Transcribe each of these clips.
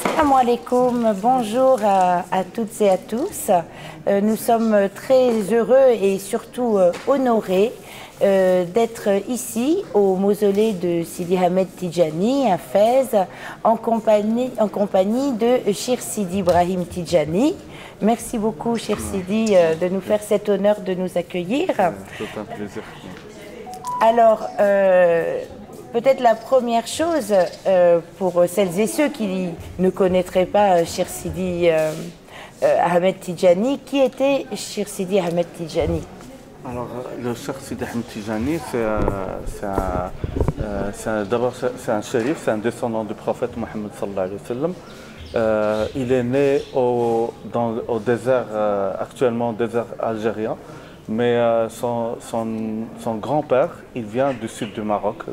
Salam alaikum, bonjour à toutes et à tous. Nous sommes très heureux et surtout honorés d'être ici au mausolée de Sidi Ahmed Tidjani à Fès en compagnie de Cheikh Sidi Ibrahim Tidjani. Merci beaucoup, Cheikh Sidi, de nous faire cet honneur de nous accueillir. C'est un plaisir. Alors, peut-être la première chose, pour celles et ceux qui ne connaîtraient pas Cheikh Sidi Ahmed Tidjani, qui était Cheikh Sidi Ahmed Tidjani? Alors, le Cheikh Sidi Ahmed Tidjani, d'abord c'est un shérif, c'est un descendant du prophète Mohammed sallallahu alayhi wa sallam. Il est né au désert, actuellement au désert algérien, mais son grand-père, il vient du sud du Maroc,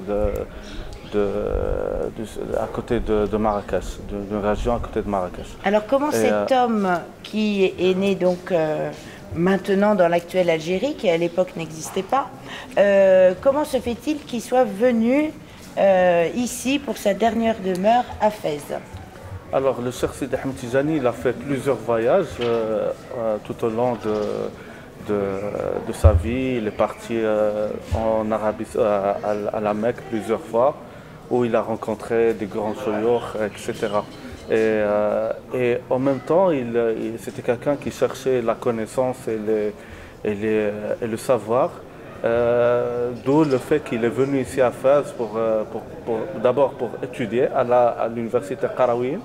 à côté de Marrakech, d'une région à côté de Marrakech. Alors comment cet homme qui est né donc maintenant dans l'actuelle Algérie, qui à l'époque n'existait pas, comment se fait-il qu'il soit venu ici pour sa dernière demeure à Fès? Alors, le Cheikh Sidi Ahmed Tidjani, il a fait plusieurs voyages tout au long de sa vie. Il est parti en Arabie, à la Mecque plusieurs fois, où il a rencontré des grands chouyours, etc. Et en même temps, c'était quelqu'un qui cherchait la connaissance et le savoir. D'où le fait qu'il est venu ici à Fès d'abord pour étudier à l'université Qarawiyyin,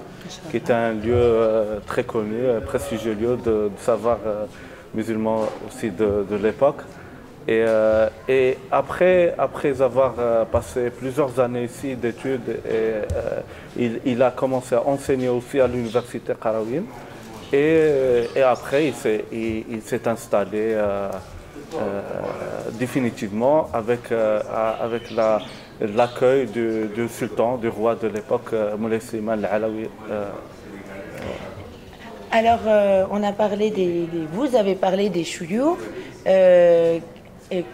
qui est un lieu très connu, prestigieux lieu de savoir musulman aussi de l'époque. Et après avoir passé plusieurs années ici d'études, il a commencé à enseigner aussi à l'université Qarawiyyin. Et après, il s'est installé définitivement avec l'accueil du sultan, du roi de l'époque, Moulay Slimane Al-Alawi. Alors, on a parlé vous avez parlé des chouyours.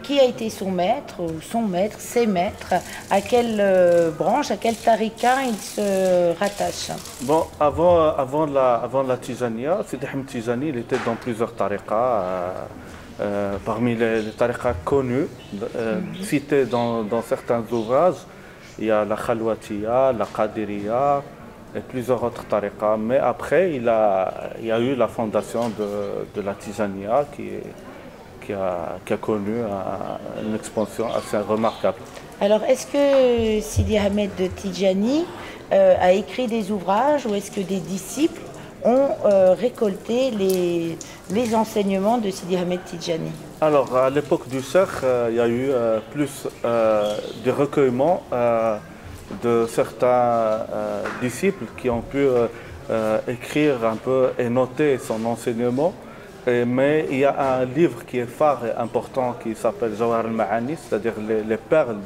Qui a été son maître, ou son maître, ses maîtres? À quelle branche, à quel tariqa il se rattache? Bon, avant la Tijaniya, Sidi Ahmed Tidjani, il était dans plusieurs tariqas. Parmi les tariqas connus, cités dans certains ouvrages, il y a la Khalwatiya, la Qadiriya et plusieurs autres tariqas. Mais après, il y a eu la fondation de la Tijaniya qui a connu une expansion assez remarquable. Alors, est-ce que Sidi Ahmed Tidjani a écrit des ouvrages ou est-ce que des disciples ont récolté les enseignements de Sidi Ahmed Tidjani? Alors, à l'époque du Cheikh, il y a eu plus des recueillements de certains disciples qui ont pu écrire un peu et noter son enseignement. Mais il y a un livre qui est phare et important qui s'appelle Jawhar al-Ma'ani, c'est-à-dire les perles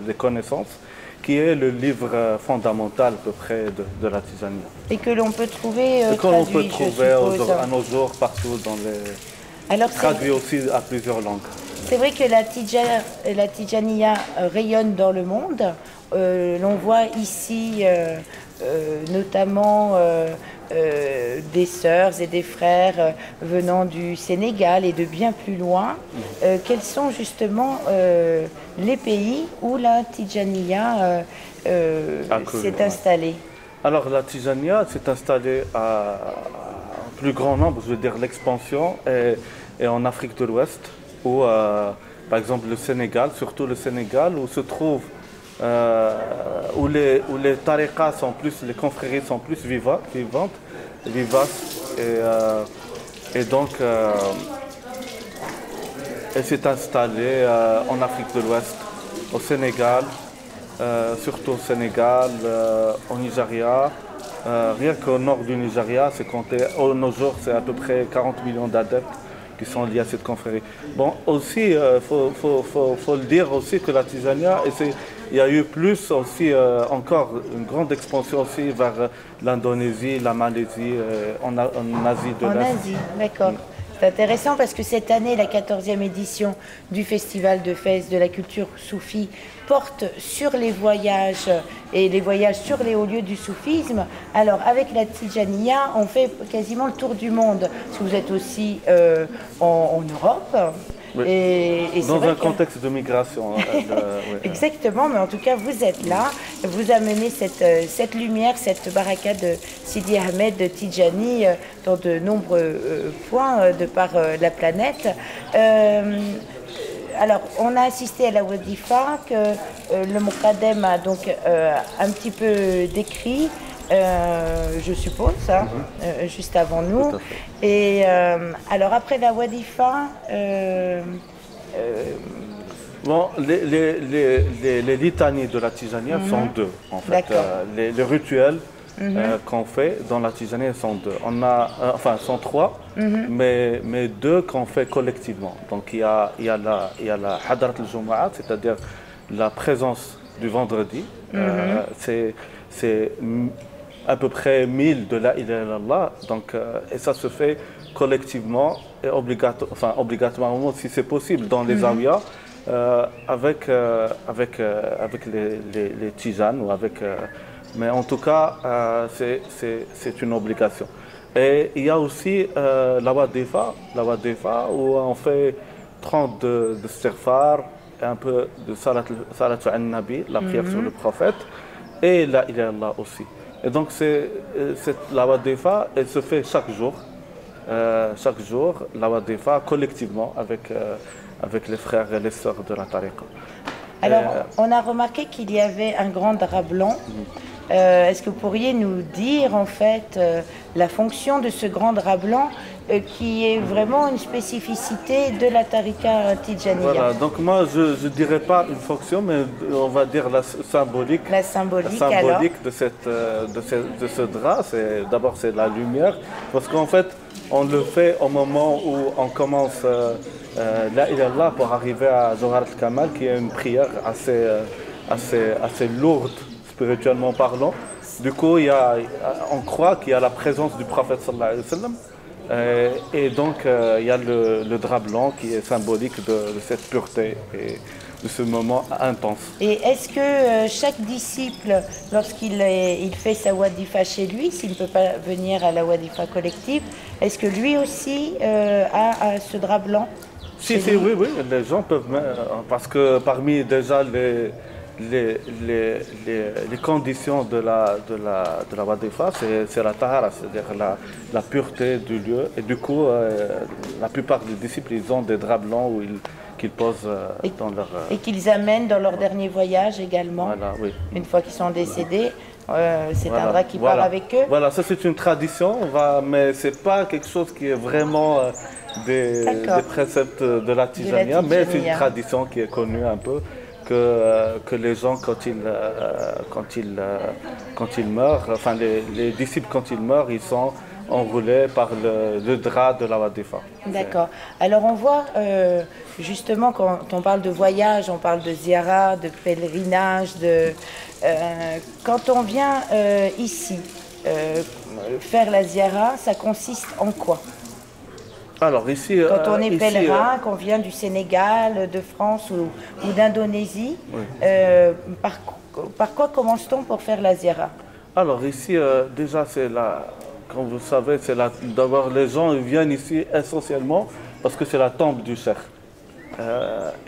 des connaissances, qui est le livre fondamental à peu près de la Tijaniya. Et que l'on peut trouver à nos jours partout dans les... Alors, traduit aussi à plusieurs langues. C'est vrai que la Tijaniya rayonne dans le monde. L'on voit ici notamment des sœurs et des frères venant du Sénégal et de bien plus loin. Quels sont justement les pays où la Tijaniya s'est installée? Alors la Tijaniya s'est installée en plus grand nombre, je veux dire l'expansion, et en Afrique de l'Ouest, où par exemple le Sénégal, surtout le Sénégal, où se trouve où les tariqas sont plus, les confréries sont plus vivaces, et donc elle s'est installée en Afrique de l'Ouest, au Sénégal, surtout au Sénégal, au Nigeria. Rien qu'au nord du Nigeria, c'est compté, au nos jours, c'est à peu près 40 millions d'adeptes qui sont liés à cette confrérie. Bon, aussi, faut le dire aussi que la Tijaniya, il y a eu plus aussi, encore une grande expansion aussi vers l'Indonésie, la Malaisie, en Asie de l'Est. En Asie, d'accord. C'est intéressant parce que cette année, la 14e édition du Festival de Fès de la culture soufie porte sur les voyages et les voyages sur les hauts lieux du soufisme. Alors avec la Tidjaniya, on fait quasiment le tour du monde. Parce que vous êtes aussi en Europe. Oui. Et dans un contexte de migration. Exactement, mais en tout cas, vous êtes là, vous amenez cette lumière, cette baraka de Sidi Ahmed de Tidjani dans de nombreux points de par la planète. Alors, on a assisté à la Wadifa que le Moukadem a donc un petit peu décrit. Je suppose, juste avant nous. Et alors après la Wadifa, bon, les litanies de la Tidjaniya sont deux, en fait. Les rituels qu'on fait dans la Tidjaniya sont deux. On a, enfin, sont trois, mais deux qu'on fait collectivement. Donc il y a la Hadrat al-Jumu'at, c'est-à-dire la présence du vendredi. C'est à peu près 1000 de la ilaha illallah, donc et ça se fait collectivement et obligatoirement si c'est possible dans les zawiyas avec les tisanes ou avec mais en tout cas c'est une obligation. Et il y a aussi la wadifa où on fait 30 de istighfar et un peu de salat al-nabi, la prière sur le prophète, et la ilaha illallah aussi. Et donc la wadifa, elle se fait chaque jour, la wadifa collectivement avec les frères et les sœurs de la tariqa. Alors, on a remarqué qu'il y avait un grand drap blanc. Est-ce que vous pourriez nous dire en fait la fonction de ce grand drap blanc qui est vraiment une spécificité de la tariqa Tidjaniya? Voilà, donc moi je ne dirais pas une fonction, mais on va dire la symbolique. La symbolique de ce drap, d'abord c'est la lumière, parce qu'en fait on le fait au moment où on commence la ilallah pour arriver à Jawhar al-Kamal, qui est une prière assez lourde spirituellement parlant. Du coup, on croit qu'il y a la présence du prophète sallallahu alayhi wa sallam. Et donc, il y a le drap blanc qui est symbolique de cette pureté et de ce moment intense. Et est-ce que chaque disciple, lorsqu'il fait sa wadifa chez lui, s'il ne peut pas venir à la wadifa collective, est-ce que lui aussi a ce drap blanc? Oui, les gens peuvent, parce que parmi déjà les conditions de la wadifa, c'est la tahara, c'est-à-dire la pureté du lieu. Et du coup, la plupart des disciples, ils ont des draps blancs qu'ils posent dans leur... Et qu'ils amènent dans leur dernier voyage également, voilà, oui. Une fois qu'ils sont décédés. C'est un drap qui part avec eux. Voilà, ça c'est une tradition, mais ce n'est pas quelque chose qui est vraiment des préceptes de la Tidjaniya, mais c'est une tradition qui est connue un peu. Que les gens, quand ils meurent, enfin les disciples, quand ils meurent, ils sont enroulés par le drap de la wadifa. D'accord. Alors on voit justement quand on parle de voyage, on parle de ziara, de pèlerinage, quand on vient ici faire la ziara, ça consiste en quoi? Alors ici, quand on est pèlerin, qu'on vient du Sénégal, de France ou d'Indonésie, oui. Par quoi commence-t-on pour faire la ziara? Alors ici, déjà, comme vous savez, d'abord les gens viennent ici essentiellement parce que c'est la tombe du cheikh.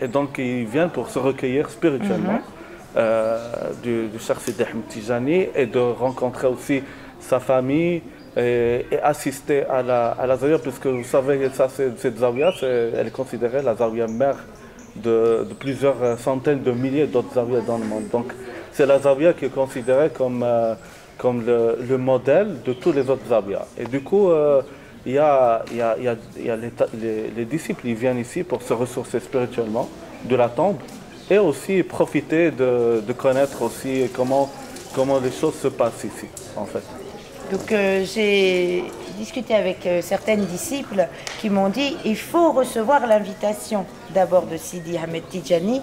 Et donc ils viennent pour se recueillir spirituellement du cheikh Sidi Ahmed Tidjani et de rencontrer aussi sa famille. Et assister à la zawiya, puisque vous savez, cette zawiya, elle est considérée la zawiya mère de plusieurs centaines de milliers d'autres zawiyas dans le monde. Donc c'est la zawiya qui est considérée comme le modèle de tous les autres zawiyas. Et du coup, il y a les disciples, ils viennent ici pour se ressourcer spirituellement de la tombe et aussi profiter de connaître aussi comment les choses se passent ici, en fait. Donc j'ai discuté avec certaines disciples qui m'ont dit il faut recevoir l'invitation d'abord de Sidi Ahmed Tidjani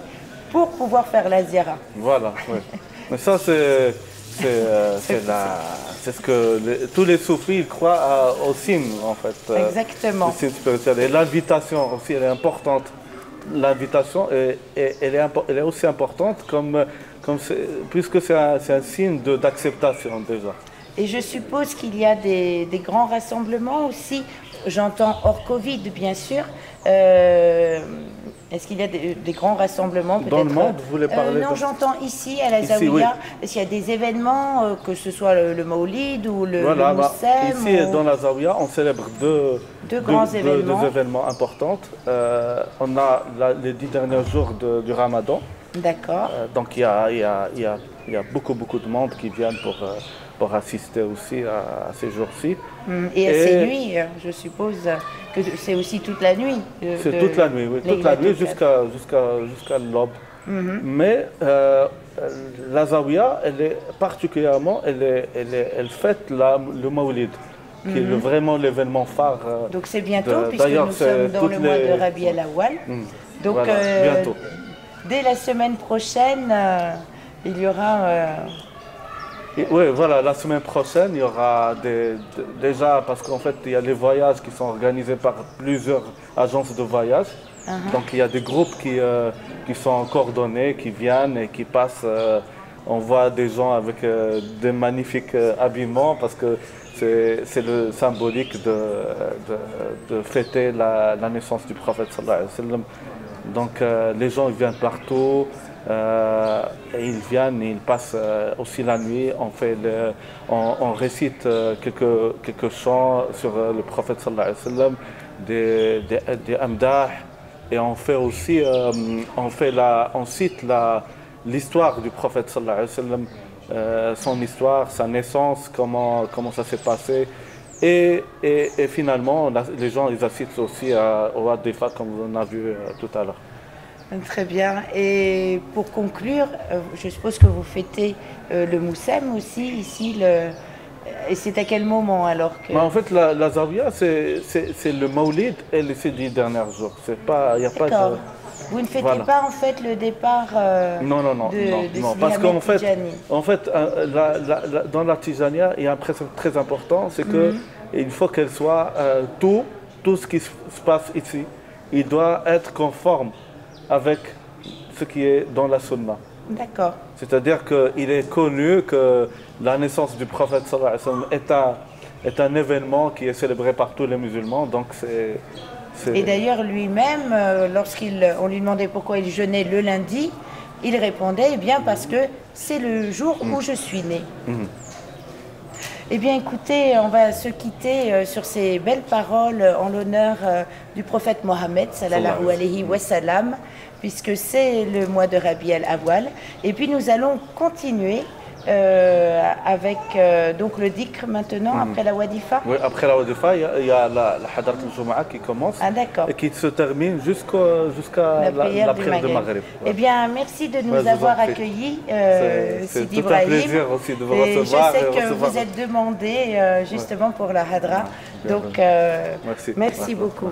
pour pouvoir faire la ziara. Voilà, oui. Mais ça c'est c'est ce que tous les soufis ils croient au signe en fait. Exactement. Le signe spirituel. Et l'invitation aussi, elle est importante. L'invitation, elle est aussi importante puisque c'est un signe d'acceptation déjà. Et je suppose qu'il y a des grands rassemblements aussi. J'entends hors Covid, bien sûr. Est-ce qu'il y a des grands rassemblements dans le monde, vous voulez parler non, j'entends ici, à la Zawiya. Oui. Est-ce qu'il y a des événements, que ce soit le Maulid ou le Moussem ici, dans la Zawiya, on célèbre deux grands événements importants. On a les 10 derniers jours du Ramadan. D'accord. Donc il y a beaucoup de monde qui viennent pour assister aussi à ces jours-ci. Et à ces nuits, je suppose que c'est aussi toute la nuit. C'est toute la nuit, oui, toute la nuit jusqu'à l'aube. Mais la Zawiya, elle est particulièrement, elle fête le Maulid, qui est vraiment l'événement phare. Donc c'est bientôt, puisque nous sommes dans le mois de Rabi al-Awwal. Donc voilà, bientôt. Dès la semaine prochaine, il y aura... Oui, voilà, la semaine prochaine, il y aura déjà, parce qu'en fait, il y a les voyages qui sont organisés par plusieurs agences de voyage. Donc, il y a des groupes qui sont coordonnés, qui viennent et qui passent. On voit des gens avec des magnifiques habillements parce que c'est le symbolique de fêter la naissance du prophète sallallahu alayhi wa sallam. Donc, les gens ils viennent partout. Et ils viennent, ils passent aussi la nuit, on récite quelques chants sur le prophète sallallahu alayhi wa sallam, des amdah, et on fait aussi, on cite l'histoire du prophète sallallahu alayhi wa sallam, son histoire, sa naissance, comment ça s'est passé. Et finalement, les gens ils assistent aussi au Hadifa comme on a vu tout à l'heure. Très bien. Et pour conclure, je suppose que vous fêtez le Moussem aussi ici. Et c'est à quel moment alors que... En fait, la Zawiya, c'est le Maulid et ces 10 derniers jours. Il n'y a pas de... Vous ne fêtez pas en fait le départ non, parce qu'en fait, dans la Tijania, il y a un principe très important, c'est qu'il faut qu'elle soit tout ce qui se passe ici, il doit être conforme avec ce qui est dans la sunna. D'accord. C'est-à-dire qu'il est connu que la naissance du prophète sallallahu alayhi wa sallam est un événement qui est célébré par tous les musulmans. Donc Et d'ailleurs lui-même, lorsqu'on lui demandait pourquoi il jeûnait le lundi, il répondait, eh bien parce que c'est le jour où je suis né. Eh bien écoutez, on va se quitter sur ces belles paroles en l'honneur du prophète Mohammed sallallahu alayhi wa sallam, puisque c'est le mois de Rabi al-Awwal. Et puis nous allons continuer avec donc le dhikr maintenant, après la Wadifa. Oui, après la Wadifa, il y a la Hadrat al-Jumu'ah qui commence et qui se termine jusqu'à la prière du Maghrib. Eh bien, merci de nous avoir accueillis, Sidi Ibrahim. C'est un plaisir aussi de vous recevoir. Je sais que vous êtes demandé justement pour la Hadra. Donc, merci beaucoup.